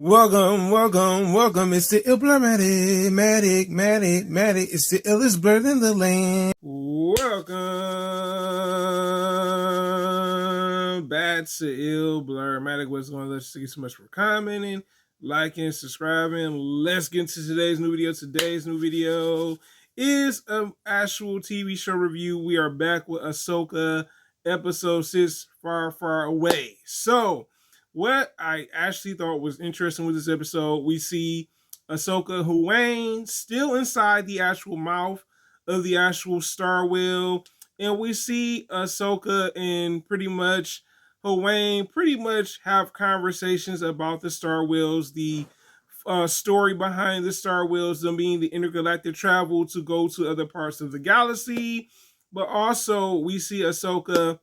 Welcome. It's the Matic. It's the illest blurred in the land. Welcome back to Matic. What's going on? Thank you so much for commenting, liking, subscribing. Let's get into today's new video. Today's new video is an actual TV show review. We are back with Ahsoka, episode 6, Far Away. So, what I actually thought was interesting with this episode, we see Ahsoka Huwain still inside the actual mouth of the actual star wheel, and we see Ahsoka and pretty much Huwain pretty much have conversations about the star wheels, the story behind the star wheels, them being the intergalactic travel to go to other parts of the galaxy. But also we see Ahsoka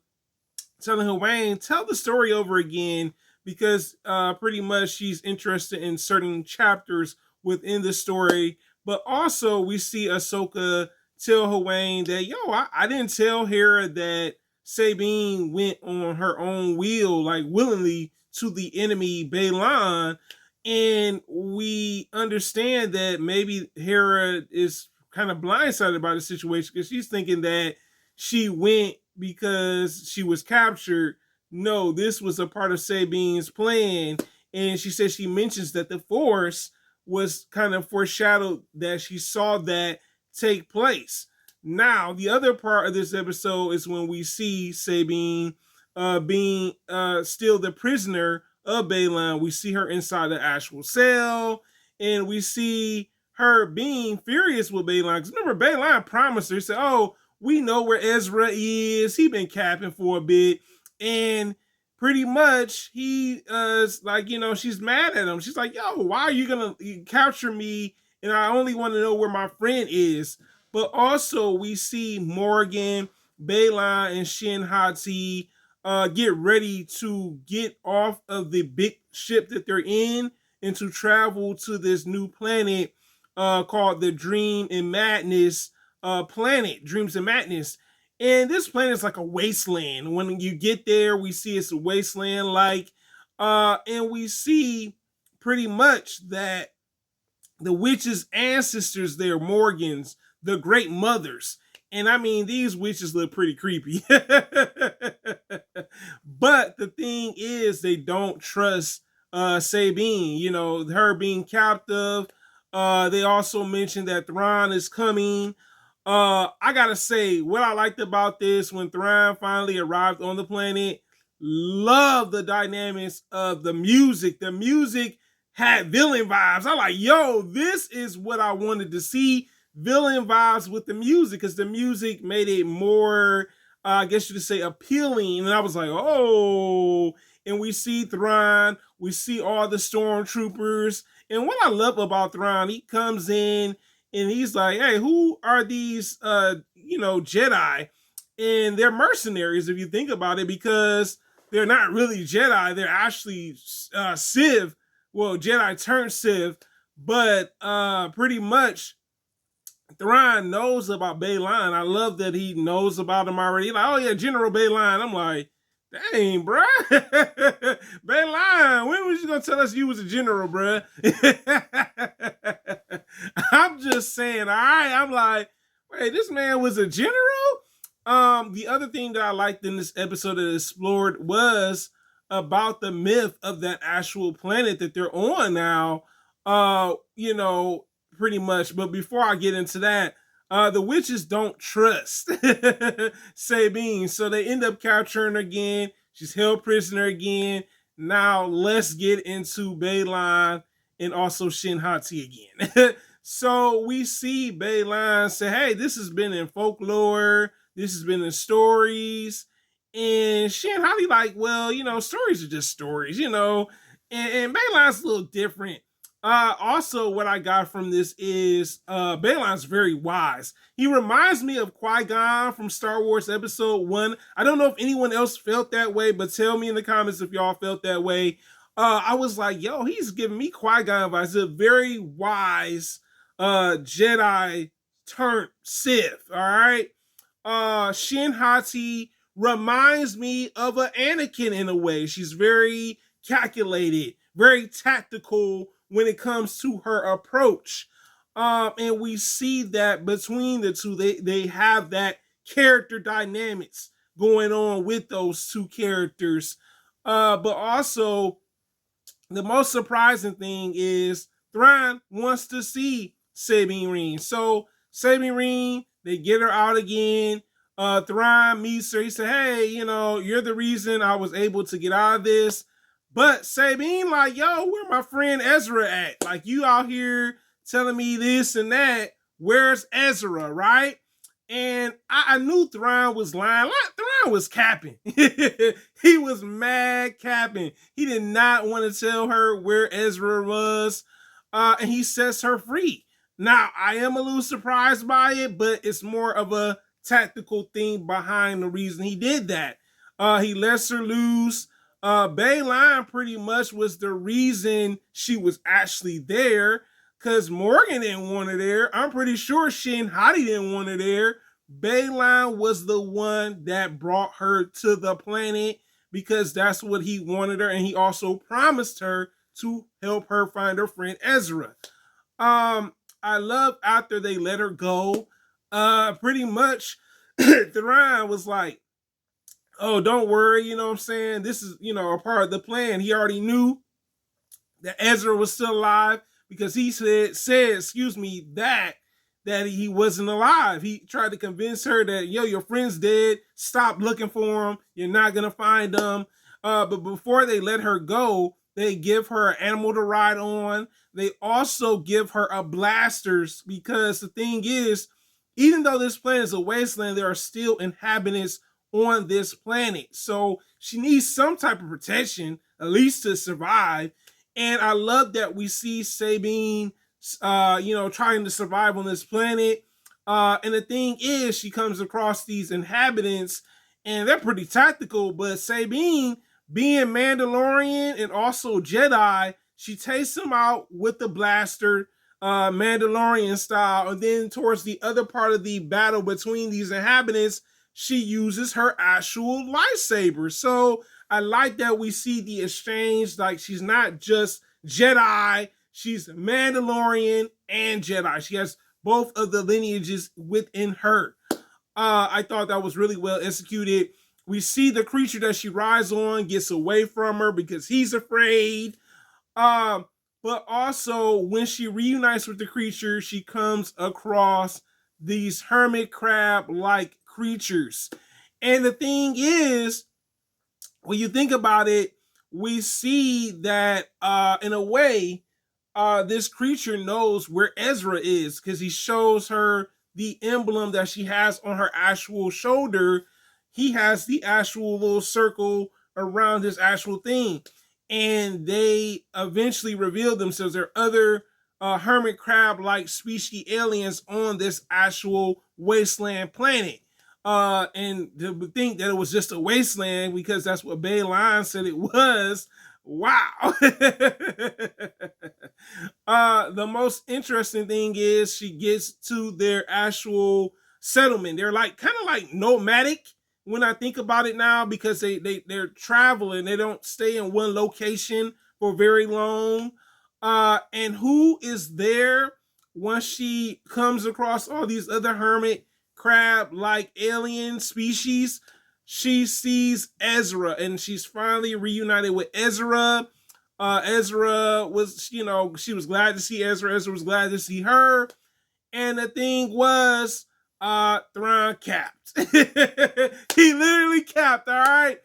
telling Huwain, tell the story over again, because pretty much she's interested in certain chapters within the story. But also we see Ahsoka tell Huwain that, I didn't tell Hera that Sabine went on her own will, like willingly, to the enemy Baylan. And we understand that maybe Hera is kind of blindsided by the situation, because she's thinking that she went because she was captured. No, this was a part of Sabine's plan. And she says, she mentions that the Force was kind of foreshadowed that she saw that take place. Now, the other part of this episode is when we see Sabine being still the prisoner of Baylan. We see her inside the actual cell, and we see her being furious with Baylan. Because remember, Baylan promised her, he said, we know where Ezra is. He been capping for a bit. And pretty much he like, she's mad at him. She's like, why are you going to capture me? And I only want to know where my friend is. But also we see Morgan, Baylan, and Shin Hati get ready to get off of the big ship that they're in and to travel to this new planet called the Dream and Madness planet, Dreams and Madness. And this planet is like a wasteland. When you get there, we see it's a wasteland like, and we see pretty much that the witches' ancestors there, Morgans, the great mothers. And I mean, these witches look pretty creepy. But the thing is, they don't trust Sabine, her being captive. They also mentioned that Thrawn is coming. I gotta say, what I liked about this, when Thrawn finally arrived on the planet, love the dynamics of the music. The music had villain vibes. I'm like, this is what I wanted to see. Villain vibes with the music, because the music made it more, I guess you could say, appealing. And I was like, and we see Thrawn, we see all the stormtroopers. And what I love about Thrawn, he comes in and he's like, hey, who are these, Jedi? And they're mercenaries, if you think about it, because they're not really Jedi. They're actually Sith. Well, Jedi turned Sith. But pretty much Thrawn knows about Baylan. I love that he knows about him already. He's like, General Baylan. I'm like, dang, bruh. Baylan, when was you going to tell us you was a general, bruh? I'm just saying, all right. I'm like, wait, this man was a general? The other thing that I liked in this episode that explored was about the myth of that actual planet that they're on now. Pretty much. But before I get into that, the witches don't trust Sabine, so they end up capturing her again. She's held prisoner again. Now let's get into Baylan and also Shin Hati again. So we see Baylan say, hey, this has been in folklore. This has been in stories. And Shin Hati like, well, stories are just stories, and Baylan's a little different. Also, what I got from this is Baylan's very wise. He reminds me of Qui-Gon from Star Wars Episode 1. I don't know if anyone else felt that way, but tell me in the comments if y'all felt that way. I was like, he's giving me Qui-Gon vibes. He's a very wise Jedi turned Sith, all right? Shin Hati reminds me of an Anakin in a way. She's very calculated, very tactical when it comes to her approach. And we see that between the two, they have that character dynamics going on with those two characters. But also, the most surprising thing is Thrawn wants to see Sabine Wren. So Sabine Wren, they get her out again. Thrawn meets her. He said, "Hey, you're the reason I was able to get out of this." But Sabine, like, "Yo, where my friend Ezra at? Like, you out here telling me this and that. Where's Ezra, right?" And I knew Thrawn was lying. Thrawn was capping. He was mad capping. He did not want to tell her where Ezra was. And he sets her free. Now, I am a little surprised by it, but it's more of a tactical thing behind the reason he did that. He lets her loose. Bayline pretty much was the reason she was actually there, because Morgan didn't want her there. I'm pretty sure Shin Hati didn't want her there. Bayline was the one that brought her to the planet because that's what he wanted her, and he also promised her to help her find her friend Ezra. I love after they let her go, pretty much Thrawn was like, "Oh, don't worry, you know what I'm saying? This is, a part of the plan." He already knew that Ezra was still alive because he said, that he wasn't alive. He tried to convince her that, your friend's dead. Stop looking for him. You're not going to find them. But before they let her go, they give her an animal to ride on. They also give her a blasters because the thing is, even though this planet is a wasteland, there are still inhabitants on this planet. So she needs some type of protection, at least to survive. And I love that we see Sabine, trying to survive on this planet. And the thing is, she comes across these inhabitants, and they're pretty tactical. But Sabine, being Mandalorian and also Jedi, she takes them out with the blaster, Mandalorian style. And then towards the other part of the battle between these inhabitants, she uses her actual lightsaber. So I like that we see the exchange. Like, she's not just Jedi, she's Mandalorian and Jedi. She has both of the lineages within her. I thought that was really well executed. We see the creature that she rides on gets away from her because he's afraid. But also, when she reunites with the creature, she comes across these hermit crab-like creatures. And the thing is, when you think about it, we see that in a way, this creature knows where Ezra is because he shows her the emblem that she has on her actual shoulder. He has the actual little circle around his actual thing. And they eventually reveal themselves. There are other hermit crab-like species aliens on this actual wasteland planet. And to think that it was just a wasteland because that's what Bayline said it was. Wow. The most interesting thing is she gets to their actual settlement. They're like kind of like nomadic when I think about it now, because they're traveling. They don't stay in one location for very long. And who is there once she comes across all these other hermit crab-like alien species? She sees Ezra, and she's finally reunited with Ezra. Ezra was, she was glad to see Ezra. Ezra was glad to see her. And the thing was, Thrawn capped. He literally capped, all right?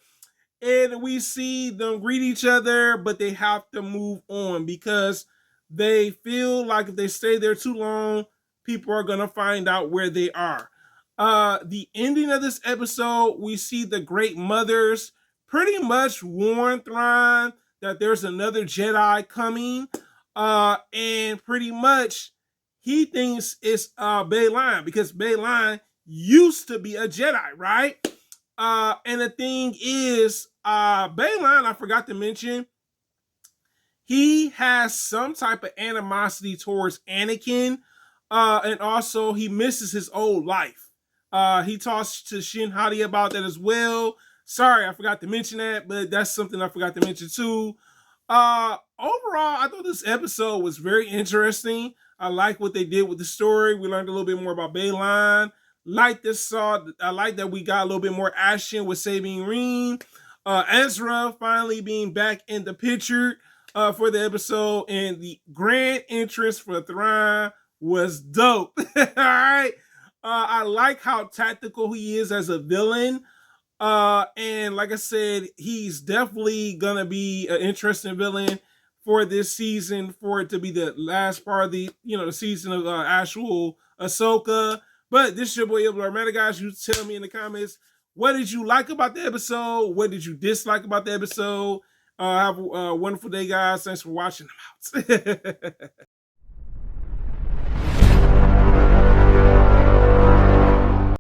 And we see them greet each other, but they have to move on because they feel like if they stay there too long, people are going to find out where they are. The ending of this episode, we see the Great Mothers pretty much warn Thrawn that there's another Jedi coming. And pretty much he thinks it's Bayline because Bayline used to be a Jedi, right? And the thing is, Bayline, I forgot to mention, he has some type of animosity towards Anakin, and also he misses his old life. He talks to Shin Hati about that as well. Sorry, I forgot to mention that, but that's something I forgot to mention too. Overall, I thought this episode was very interesting. I like what they did with the story. We learned a little bit more about Bayline. I like that we got a little bit more action with Sabine Wren. Ezra finally being back in the picture for the episode, and the grand entrance for Thrawn was dope. All right. I like how tactical he is as a villain. And like I said, he's definitely gonna be an interesting villain for this season, for it to be the last part of the the season of actual Ahsoka. But this is your boy Ilbler. Guys, you tell me in the comments, what did you like about the episode? What did you dislike about the episode? Have a wonderful day, guys. Thanks for watching. I'm out.